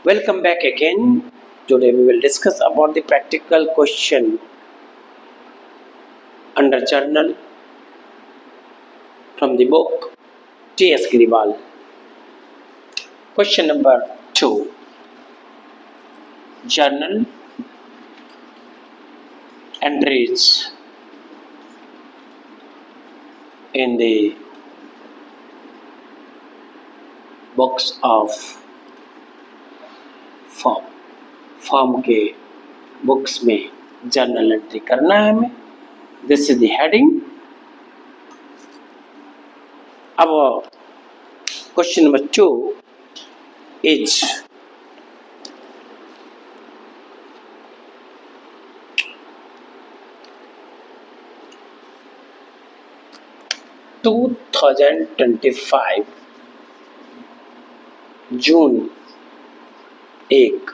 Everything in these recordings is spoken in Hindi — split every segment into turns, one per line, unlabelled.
Welcome back again. Today we will discuss about the practical question under journal from the book T.S. Giriwal. Question number 2. Journal entries in the books of firm के बुक्स में जर्नल एंट्री करना है हमें. This is the heading. अब क्वेश्चन नंबर 2 इज जून 1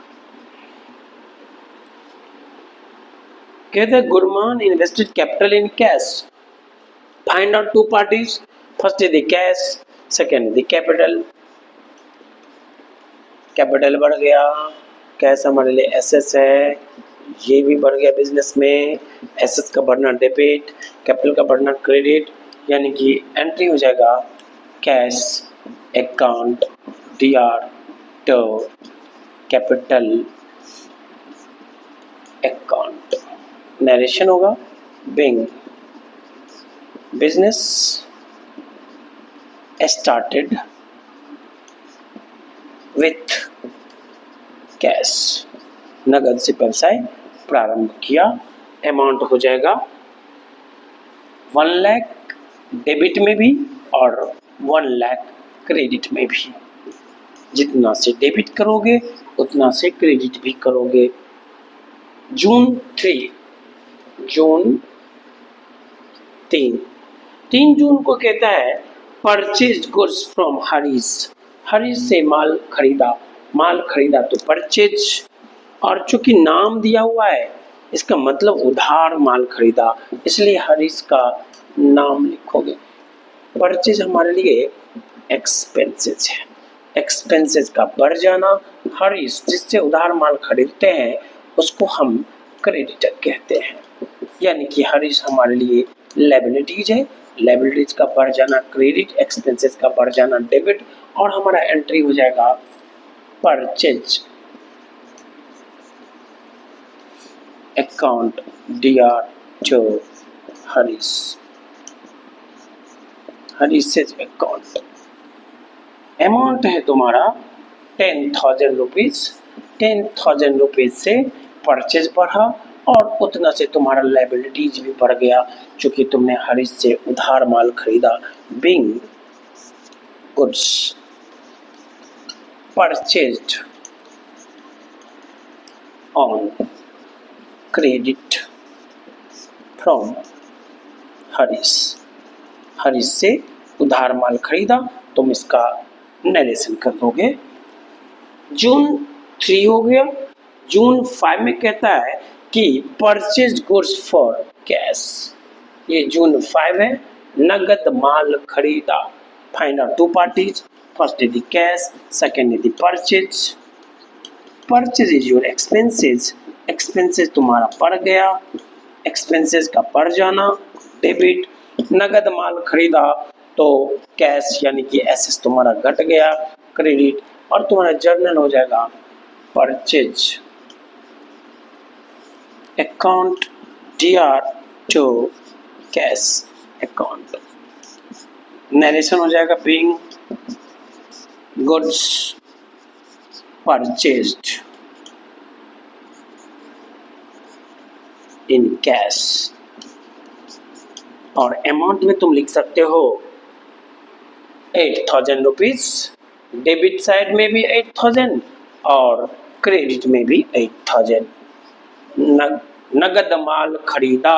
कहते हैं Gurman invested capital in cash. Find out two parties. First is the cash, second the capital. Capital बढ़ गया, कैश हमारे लिए एसेट्स है, ये भी बढ़ गया बिजनेस में. एसेट्स का बढ़ना डेबिट, कैपिटल का बढ़ना क्रेडिट, यानी कि एंट्री हो जाएगा cash account DR to capital account. Narration होगा being business started with cash. नगद से व्यवसाय प्रारंभ किया. अमाउंट हो जाएगा 1 लाख डेबिट में भी और 1 लाख क्रेडिट में भी. जितना से डेबिट करोगे उतना से क्रेडिट भी करोगे. जून 3 जून को कहता है purchase goods from Harish. Harish से माल खरीदा तो परचेज, और चूंकि नाम दिया हुआ है इसका मतलब उधार माल खरीदा, इसलिए हरीश का नाम लिखोगे. परचेज हमारे लिए एक्सपेंसेस है. एक्सपेंसेस का बढ़ जाना. हरीश जिससे उधार माल खरीदते हैं उसको हम क्रेडिटर कहते हैं, यानी कि हरीश हमारे लिए लायबिलिटीज है. लायबिलिटीज का बढ़ जाना क्रेडिट, एक्सपेंसेस का बढ़ जाना डेबिट, और हमारा एंट्री हो जाएगा purchase account DR to Harish. Harish account. Amount है तुम्हारा 10,000 रुपीज. 10,000 रुपीज से परचेज बढ़ा और उतना से तुम्हारा लायबिलिटीज भी बढ़ गया, क्योंकि तुमने हरीश से उधार माल खरीदा. Bing goods purchased on credit from Harish. Harish से उधार माल खरीदा, तुम इसका नरेशन कर दोगे. जून 3 हो गया. जून 5 में कहता है कि परचेज गुड्स फॉर कैश. ये जून 5 है. नगद माल खरीदा. Find out two parties. First is the cash, second is the purchase. Purchase is your expenses. Expenses तुम्हारा बढ़ गया. एक्सपेंसेस का बढ़ जाना डेबिट. नगद माल खरीदा तो कैश यानी कि एसेट्स तुम्हारा घट गया क्रेडिट, और तुम्हारा जर्नल हो जाएगा purchase account DR to cash account. Narration हो जाएगा being goods purchased in cash. और अमाउंट में तुम लिख सकते हो 8,000 रुपीज. डेबिट साइड में भी 8,000 और क्रेडिट में भी 8,000. नगद माल खरीदा.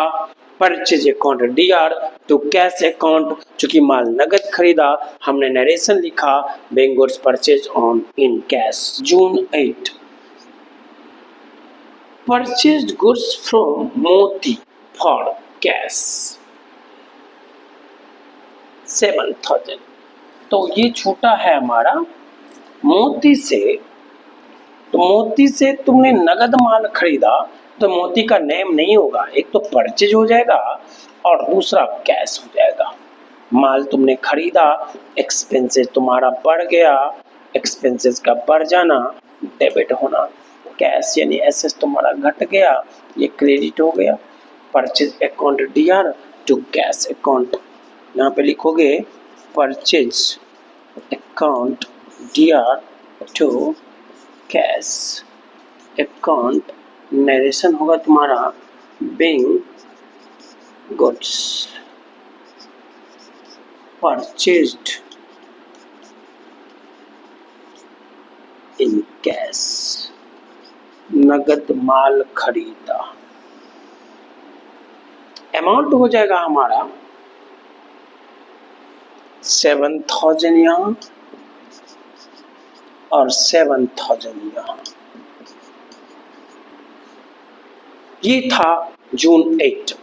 Purchase account DR to cash account. चूंकि माल नगद खरीदा हमने नरेशन लिखा being goods purchase on in cash. June 8 purchased goods from Moti for cash 7,000. तो ये छूटा है हमारा मोती से तो मोती से तुमने नगद माल खरीदा तो मोती का नेम नहीं होगा, एक तो परचेज हो जाएगा और दूसरा कैश हो जाएगा। माल तुमने खरीदा, एक्सपेंसेस तुम्हारा बढ़ गया, एक्सपेंसेस का बढ़ जाना डेबिट होना, कैश यानी एसेस तुम्हारा घट गया, ये क्रेडिट हो गया। Purchase account DR to cash account, यहाँ पे लिखोगे purchase account DR to cash account. Narration होगा तुम्हारा being goods purchased in cash, नगद माल खरीदा। अमाउंट हो जाएगा हमारा 7,000 यहाँ और 7,000 यहाँ। ये था जून 8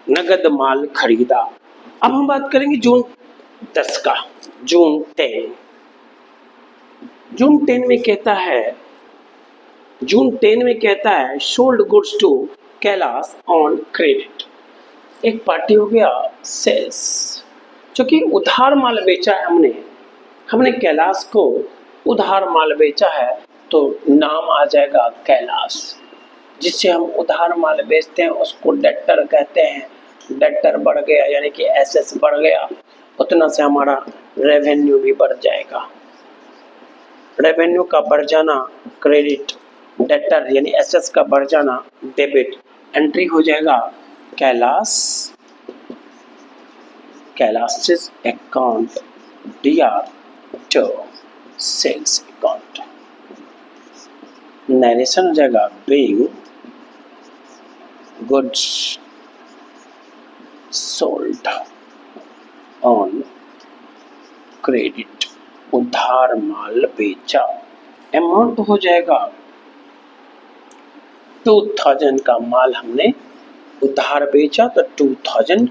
नगद माल खरीदा। अब हम बात करेंगे जून 10 का। जून 10 में कहता है sold goods to Kailash on credit. एक पार्टी हो गया सेल्स, क्योंकि उधार माल बेचा है हमने कैलाश को उधार माल बेचा है तो नाम आ जाएगा कैलाश। जिससे हम उधार माल बेचते हैं उसको डेटर कहते हैं। डेटर बढ़ गया यानी कि एसेस बढ़ गया, उतना से हमारा रेवेन्यू भी बढ़ जाएगा। रेवेन्यू का बढ़ जाना क्रेडिट, डेटर यानी एसेस का बढ़ जाना डेबिट। एंट्री हो जाएगा Kailash account DR to sales account. Narration हो जाएगा being goods sold on credit, उधार माल बेचा। अमाउंट हो जाएगा 2,000 का माल हमने उधार बेचा तो 2,000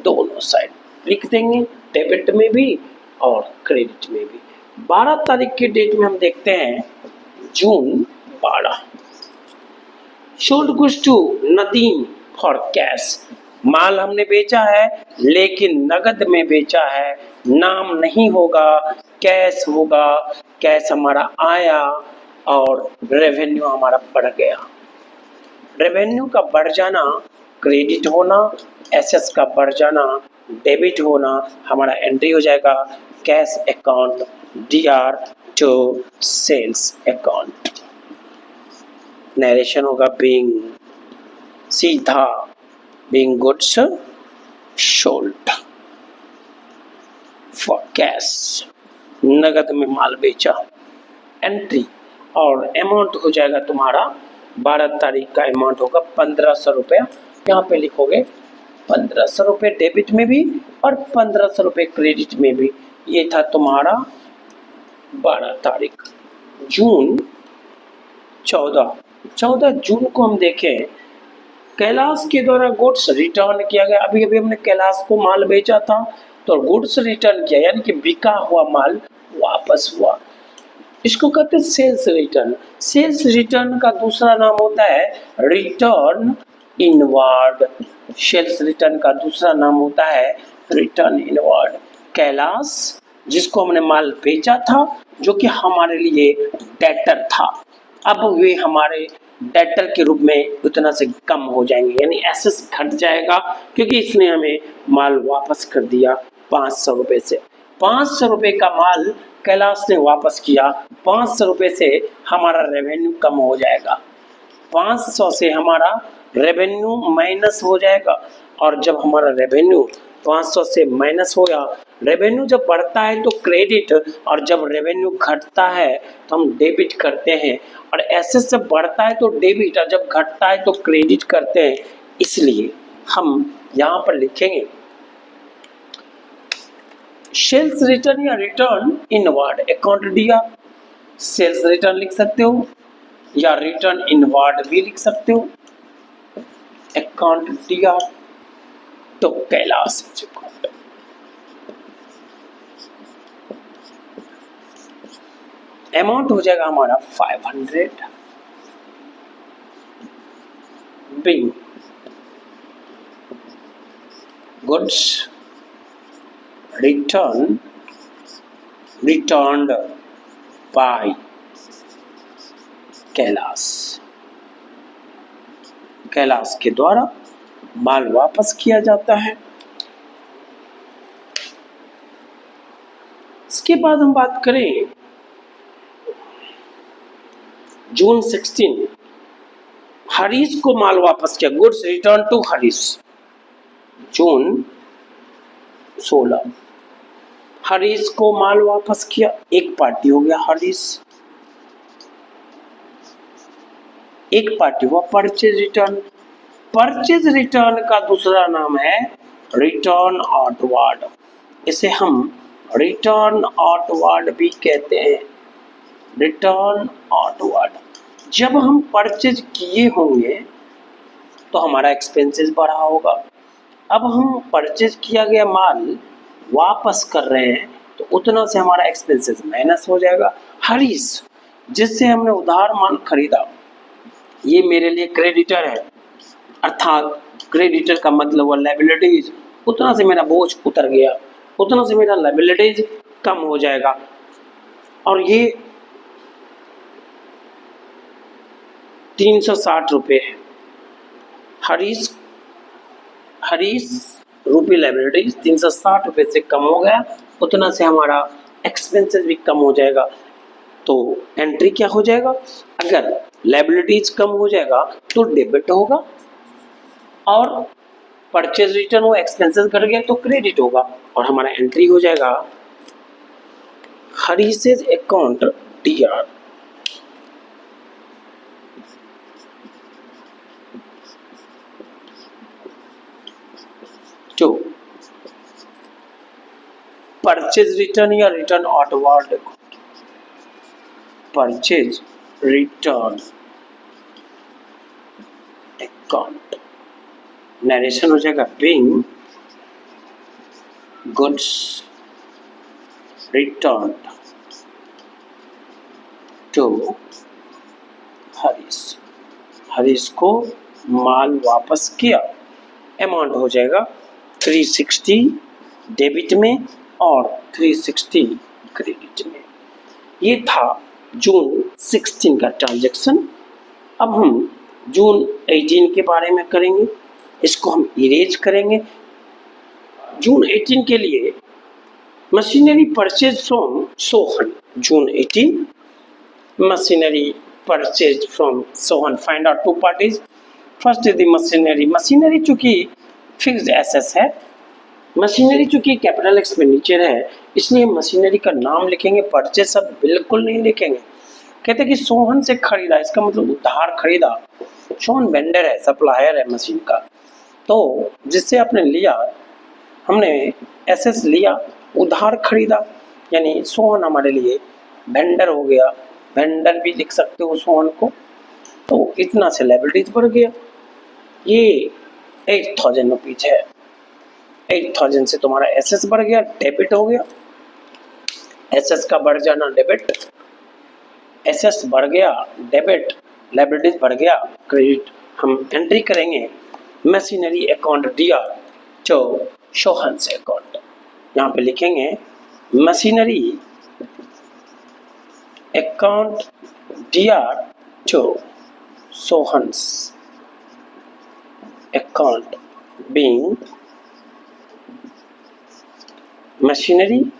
दोनों साइड लिख देंगे, डेबिट में भी और क्रेडिट में भी। 12 तारीख के डेट में हम देखते हैं June 12 sold goods to Nadeem for cash. माल हमने बेचा है लेकिन नगद में बेचा है, नाम नहीं होगा, कैश होगा। कैश हमारा आया और रेवेन्यू हमारा बढ़ गया। रेवेन्यू का बढ़ जाना क्रेडिट होना, एसेस का बढ़ जाना डेबिट होना, हमारा एंट्री हो जाएगा cash account DR to sales account. Narration होगा बीइंग सीधा being goods sold for cash, नगद में माल बेचा। एंट्री और अमाउंट हो जाएगा तुम्हारा 12 तारीख का अमाउंट होगा 1,500 रुपया। यहाँ पे लिखोगे 1,500 रुपये डेबिट में भी और 1,500 रुपये क्रेडिट में भी। ये था तुम्हारा 12 तारीख। जून 14 जून को हम देखें कैलाश के द्वारा गुड्स रिटर्न किया गया। अभी हमने कैलाश को माल बेचा था तो गुड्स रिटर्न किया यानी कि बिका हुआ माल वापस हुआ। इसको कहते हैं सेल्स रिटर्न। सेल्स रिटर्न का दूसरा नाम होता है रिटर्न इनवर्ड। सेल्स रिटर्न का दूसरा नाम होता है रिटर्न इनवर्ड। कैलाश जिसको हमने माल बेचा था जो कि हमारे लिए डेटर था, अब वे हमारे डेटर के रूप में उतना से कम हो जाएंगे यानी एसेस घट जाएगा क्योंकि इसने हमें माल वापस कर दिया 500 रुपये से। 500 रुपये का माल कैलाश ने वापस किया, 500 रुपये से हमारा रेवेन्यू कम हो जाएगा। 500 से हमारा रेवेन्यू माइनस हो जाएगा और जब हमारा रेवेन्यू 500 से माइनस हो गया, रेवेन्यू जब बढ़ता है तो क्रेडिट और जब रेवेन्यू घटता है तो हम डेबिट करते हैं और एसेस जब बढ़ता है तो डेबिट और जब घटता है तो क्रेडिट करते हैं। इसलिए हम यहाँ पर लिखेंगे सेल्स रिटर्न या रिटर्न इनवर्ड अकाउंट दिया। सेल्स रिटर्न लिख सकते हो या रिटर्न इनवर्ड भी लिख सकते हो। अकाउंट दिया तो कैलाश अकाउंट। अमाउंट हो जाएगा हमारा 500। Being goods returned by Kailash के द्वारा माल वापस किया जाता है। इसके बाद हम बात करें जून 16, हरीश को माल वापस किया, गुड्स रिटर्न टू हरीश। जून 16 हरीश को माल वापस किया, एक पार्टी हो गया हरीश, एक पार्टी हुआ परचेज रिटर्न। परचेज रिटर्न का दूसरा नाम है रिटर्न आउटवार्ड, इसे हम रिटर्न आउटवार्ड भी कहते हैं। रिटर्न आउटवार्ड, जब हम परचेज किए होंगे तो हमारा एक्सपेंसेस बढ़ा होगा। अब हम परचेज किया गया माल वापस कर रहे हैं तो उतना से हमारा एक्सपेंसेस माइनस हो जाएगा। हरीश जिससे हमने उधार माल खरीदा, ये मेरे लिए क्रेडिटर है, अर्थात क्रेडिटर का मतलब हुआ लायबिलिटीज, उतना से मेरा बोझ उतर गया, उतना से मेरा लायबिलिटीज कम हो जाएगा। और ये 360 रुपये है। हरीश रुपये लायबिलिटीज 360 रुपये से कम हो गया, उतना से हमारा एक्सपेंसेस भी कम हो जाएगा। तो एंट्री क्या हो जाएगा, अगर लायबिलिटीज कम हो जाएगा तो डेबिट होगा, और परचेज रिटर्न हो एक्सपेंसेस घट गया तो क्रेडिट होगा, और हमारा एंट्री हो जाएगा हरीशेज अकाउंट DR। जो परचेज रिटर्न या return outward, purchase return account narration हो जाएगा being goods return to Harish को माल वापस किया, अमाउंट हो जाएगा 360 डेबिट में और 360 क्रेडिट में। ये था जून 16 का ट्रांजैक्शन। अब हम जून 18 के बारे में करेंगे, इसको हम इरेज करेंगे। जून 18 के लिए machinery purchase from Sohan. June 18 machinery purchase from Sohan. Find out two parties. First is the machinery चूंकि फिक्स्ड एसेट्स है, मशीनरी चूंकि कैपिटल एक्सपेंडिचर है, इसलिए मशीनरी का नाम लिखेंगे, परचेज सब बिल्कुल नहीं लिखेंगे। कहते हैं कि सोहन से खरीदा, इसका मतलब उधार खरीदा। सोहन वेंडर है, सप्लायर है मशीन का, तो जिससे आपने लिया, हमने एसेट्स लिया, उधार खरीदा, यानी सोहन हमारे लिए वेंडर हो गया। वेंडर भी लिख सकते हो सोहन को। तो इतना से लायबिलिटीज बढ़ गया, ये 8000 रुपीज है। 8000 से तुम्हारा एसेट्स बढ़ गया, डेबिट हो गया। एसेट्स का बढ़ जाना डेबिट, एसेट्स बढ़ गया डेबिट, लायबिलिटीज बढ़ गया क्रेडिट। हम एंट्री करेंगे मशीनरी अकाउंट DR जो सोहन से अकाउंट। यहाँ पे लिखेंगे मशीनरी अकाउंट DR जो Sohan's account being machinery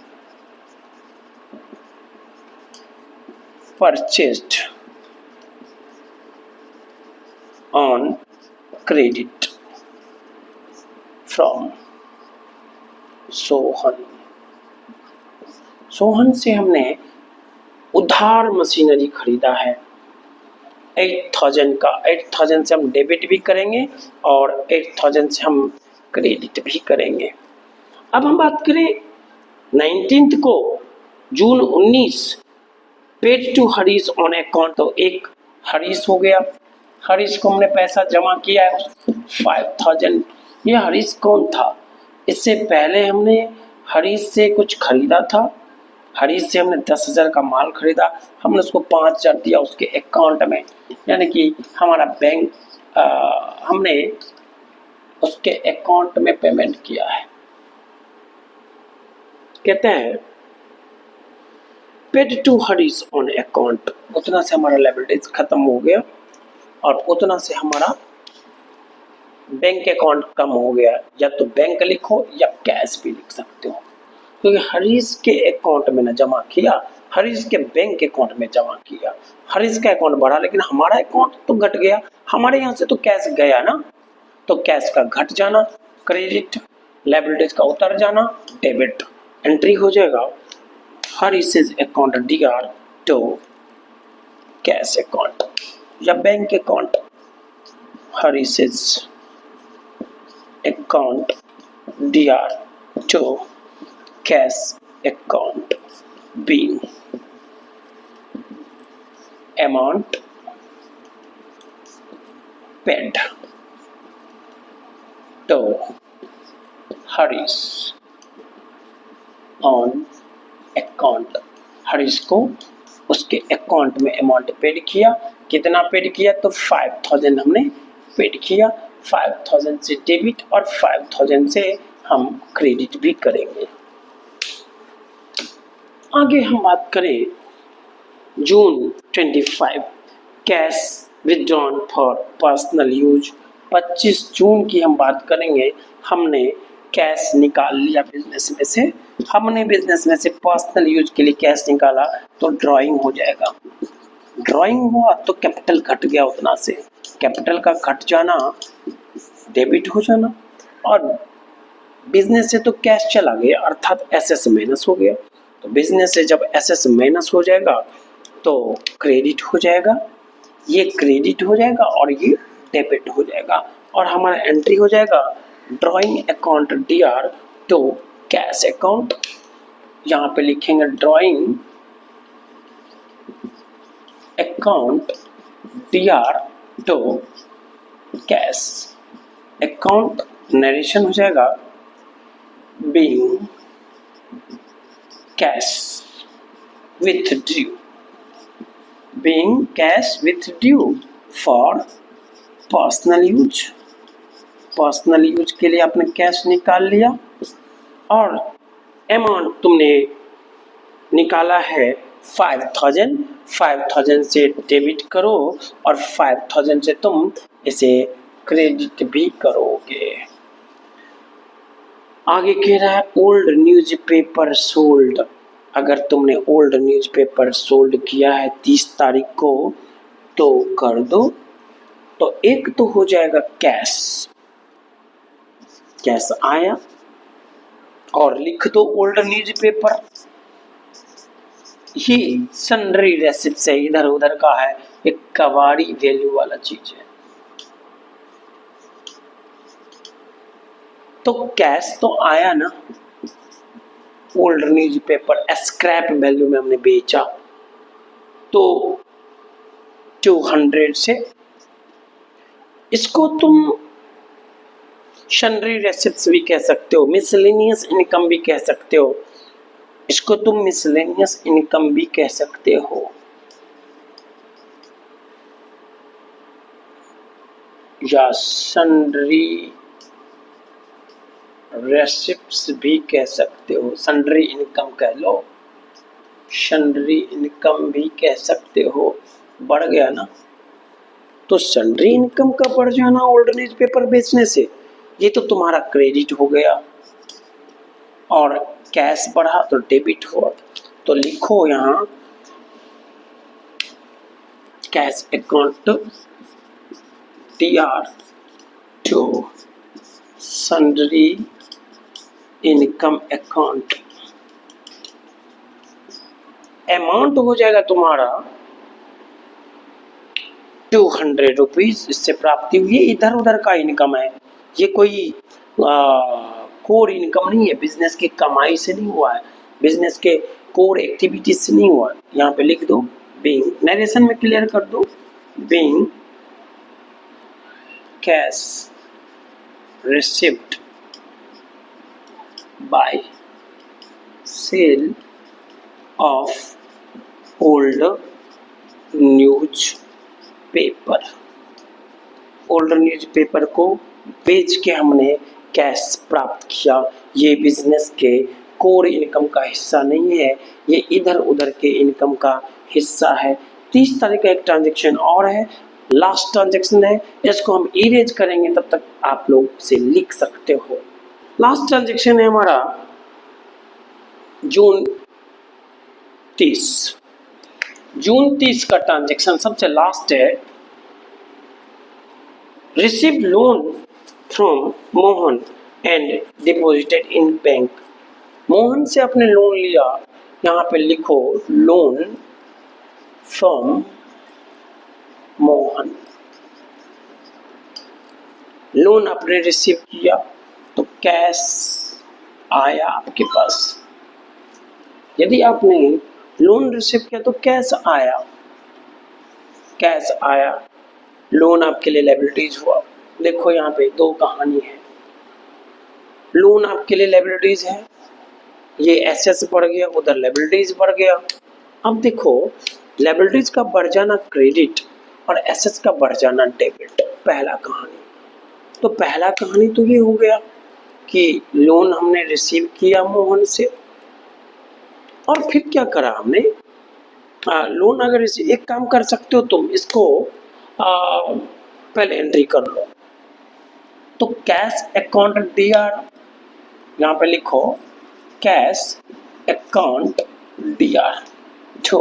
purchased on credit from Sohan. Sohan से हमने उधार मशीनरी खरीदा है 8000 का। 8000 से हम डेबिट भी करेंगे और 8000 से हम क्रेडिट भी करेंगे। अब हम बात करें 19 को, June 19 paid to Harish on account. तो एक हरीश हो गया, हरीश को हमने पैसा जमा किया है 5000। ये हरीश कौन था, इससे पहले हमने हरीश से कुछ खरीदा था, हरीश से हमने 10,000 का माल खरीदा, हमने उसको 5,000 दिया उसके अकाउंट में, यानी कि हमारा बैंक हमने उसके अकाउंट में पेमेंट किया है। कहते हैं paid to Harish on account, उतना से हमारा लायबिलिटीज खत्म हो गया और उतना से हमारा बैंक अकाउंट कम हो गया। या तो बैंक लिखो या कैश भी लिख सकते हो, क्योंकि हरीश के अकाउंट में ना जमा किया, हरीश के बैंक अकाउंट में जमा किया। हरीश का अकाउंट बढ़ा लेकिन हमारा अकाउंट तो घट गया, हमारे यहाँ से तो कैश गया ना, तो कैश का घट जाना क्रेडिट, लायबिलिटीज का उतर जाना डेबिट। एंट्री हो जाएगा Harish account DR to cash account या bank account. Harish account DR to cash account being amount paid to Harish on account. Harish को उसके अकाउंट में अमाउंट पेड किया। कितना पेड किया? तो 5,000 हमने पेड किया। 5,000 से डेबिट और 5,000 से हम क्रेडिट भी करेंगे। आगे हम बात करें जून 25 cash withdrawn for personal use. 25 जून की हम बात करेंगे। हमने कैश निकाल लिया बिजनेस में से, हमने बिजनेस में से पर्सनल यूज के लिए कैश निकाला, तो ड्राइंग हो जाएगा। ड्राइंग हुआ तो कैपिटल घट गया, उतना से कैपिटल का घट जाना डेबिट हो जाना, और बिजनेस से तो कैश चला गया अर्थात एसेस माइनस हो गया। तो बिजनेस से जब एसेस माइनस हो जाएगा तो क्रेडिट हो जाएगा, ये क्रेडिट हो जाएगा और ये डेबिट हो जाएगा, और हमारा एंट्री हो जाएगा drawing account DR to cash account. यहाँ पे लिखेंगे drawing account DR to cash account. Narration हो जाएगा being cash with due, being cash with due for personal use. Personal use के लिए आपने कैश निकाल लिया और अमाउंट तुमने निकाला है 5,000। 5,000 से डेबिट करो और 5,000 से तुम इसे क्रेडिट भी करोगे। आगे कह रहा है ओल्ड न्यूज़पेपर सोल्ड। अगर तुमने ओल्ड न्यूज़पेपर सोल्ड किया है 30 तारीख को तो कर दो। तो एक तो हो जाएगा कैश, कैश आया, और लिख दो ओल्ड न्यूज़पेपर। ये सन्ड्री रेसिप्ट है, इधर उधर का है, एक कवाड़ी वैल्यू वाला चीज है। तो कैश तो आया ना, ओल्ड न्यूज़पेपर स्क्रैप वैल्यू में हमने बेचा, तो 200 से इसको तुम सन्ड्री रेसिप्ट्स भी कह सकते हो, मिसलेनियस इनकम भी कह सकते हो, इसको तुम मिसलेनियस इनकम भी कह सकते हो, या सन्ड्री रेसिप्ट्स भी कह सकते हो। सन्ड्री इनकम कह लो, सन्ड्री इनकम भी कह सकते हो। बढ़ गया ना, तो सन्ड्री इनकम का बढ़ जाना ओल्ड न्यूज़पेपर बेचने से, ये तो तुम्हारा क्रेडिट हो गया, और कैश बढ़ा तो डेबिट हुआ। तो लिखो यहाँ cash account DR to sundry income account. Amount हो जाएगा तुम्हारा 200 रुपीज, इससे प्राप्ति हुई। ये इधर उधर का इनकम है, ये कोई कोर इनकम नहीं है, बिजनेस की कमाई से नहीं हुआ है, बिजनेस के कोर एक्टिविटीज से नहीं हुआ। यहाँ पे लिख दो बीइंग, नरेशन में क्लियर कर दो, being cash received by sale of old newspaper. Old newspaper को बेच के हमने कैश प्राप्त किया। ये बिजनेस के कोर इनकम का हिस्सा नहीं है, ये इधर उधर के इनकम का हिस्सा है। 30 तारीख का एक ट्रांजेक्शन और है, लास्ट ट्रांजेक्शन है, इसको हम इरेज करेंगे, तब तक आप लोग इसे लिख सकते हो। लास्ट ट्रांजेक्शन है हमारा जून 30। जून 30 का ट्रांजेक्शन सबसे लास्ट है। Receive loan from Mohan and deposited in bank. Mohan से आपने लोन लिया, यहाँ पे लिखो लोन फ्रॉम मोहन। लोन आपने रिसीव किया तो कैश आया आपके पास। यदि आपने लोन रिसीव किया तो कैश आया, कैश आया। लोन आपके लिए लायबिलिटीज हुआ। देखो यहाँ पे दो कहानी है। लोन आपके लिए लायबिलिटीज है, ये एसेट्स बढ़ गया, उधर लायबिलिटीज बढ़ गया। अब देखो लायबिलिटीज का बढ़ जाना क्रेडिट और एसेट्स का बढ़ जाना डेबिट, पहला कहानी। तो पहला कहानी तो ये हो गया कि लोन हमने रिसीव किया मोहन से, और फिर क्या करा हमने, लोन अगर एक काम कर सकते हो तुम, इसको पहले एंट्री कर लो। तो कैश अकाउंट डीआर, यहाँ पे लिखो cash account DR to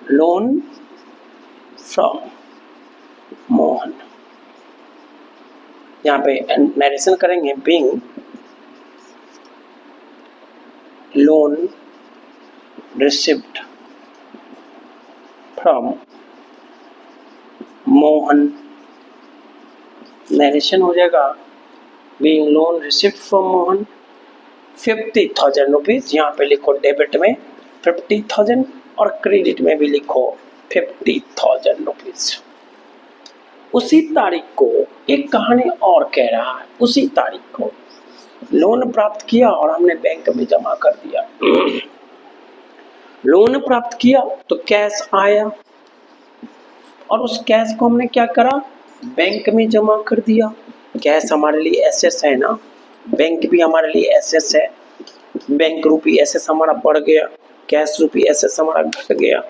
loan from Mohan. यहाँ पे नरेशन करेंगे being loan received from Mohan. Narration हो जाएगा being loan received from Mohan 50,000 rupees. यहाँ पे लिखो डेबिट में 50,000 और क्रेडिट में भी लिखो 50,000 रुपीज। उसी तारीख को एक कहानी और कह रहा है, उसी तारीख को लोन प्राप्त किया और हमने बैंक में जमा कर दिया। लोन प्राप्त किया तो कैश आया और उस कैश को हमने क्या करा, बैंक में जमा कर दिया। कैश हमारे लिए एसेट्स है ना, बैंक भी हमारे लिए एसेट्स है। बैंक रूपी एसेट्स हमारा बढ़ गया, कैश रूपी एसेट्स हमारा घट गया।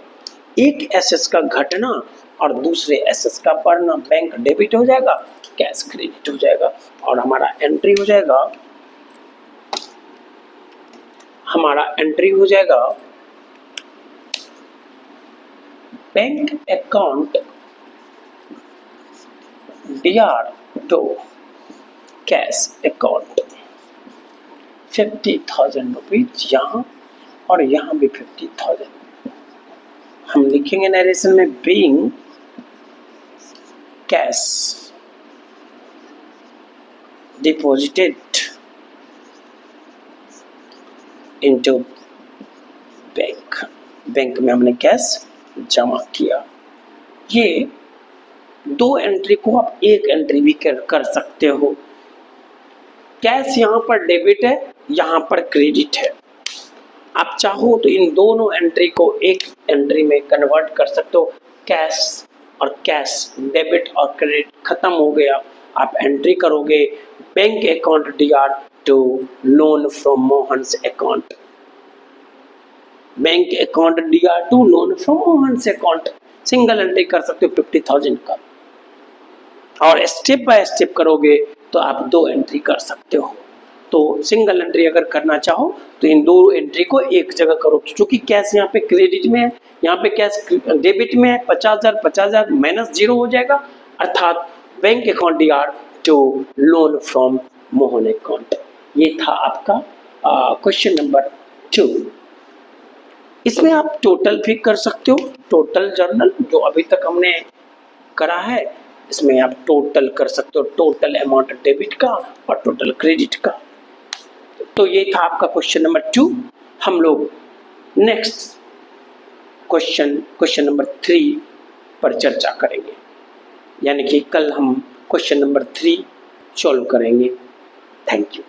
एक एसेट्स का घटना और दूसरे एसेट्स का बढ़ना, बैंक डेबिट हो जाएगा, कैश क्रेडिट हो जाएगा और हमारा एंट्री हो जाएगा, bank account DR to cash account 50,000 rupees यहाँ और यहाँ भी 50,000। हम लिखेंगे नरेशन में being cash deposited into bank. Bank में हमने कैश जमा किया। ये दो एंट्री को आप एक एंट्री भी कर सकते हो। कैश यहाँ पर डेबिट है, यहाँ पर क्रेडिट है। आप चाहो तो इन दोनों एंट्री को एक एंट्री में कन्वर्ट कर सकते हो। कैश और कैश, डेबिट और क्रेडिट खत्म हो गया। आप एंट्री करोगे bank account DR to loan from Mohan's account. Bank account DR to loan from Mohan's account, single entry कर सकते हो 50,000 का। और स्टेप बाय स्टेप करोगे तो आप दो एंट्री कर सकते हो। तो सिंगल एंट्री अगर करना चाहो तो इन दो एंट्री को एक जगह करो, क्योंकि कैश यहाँ पे क्रेडिट में है, यहाँ पे कैश डेबिट में है। 50,000 माइनस 0 हो जाएगा, अर्थात bank account DR to loan from Mohan account. ये था आपका क्वेश्चन नंबर 2। इसमें आप टोटल भी कर सकते हो, टोटल जर्नल जो अभी तक हमने करा है, इसमें आप टोटल कर सकते हो, टोटल अमाउंट डेबिट का और टोटल क्रेडिट का। तो ये था आपका क्वेश्चन नंबर 2। हम लोग नेक्स्ट क्वेश्चन नंबर 3 पर चर्चा करेंगे, यानी कि कल हम क्वेश्चन नंबर 3 सॉल्व करेंगे। Thank you.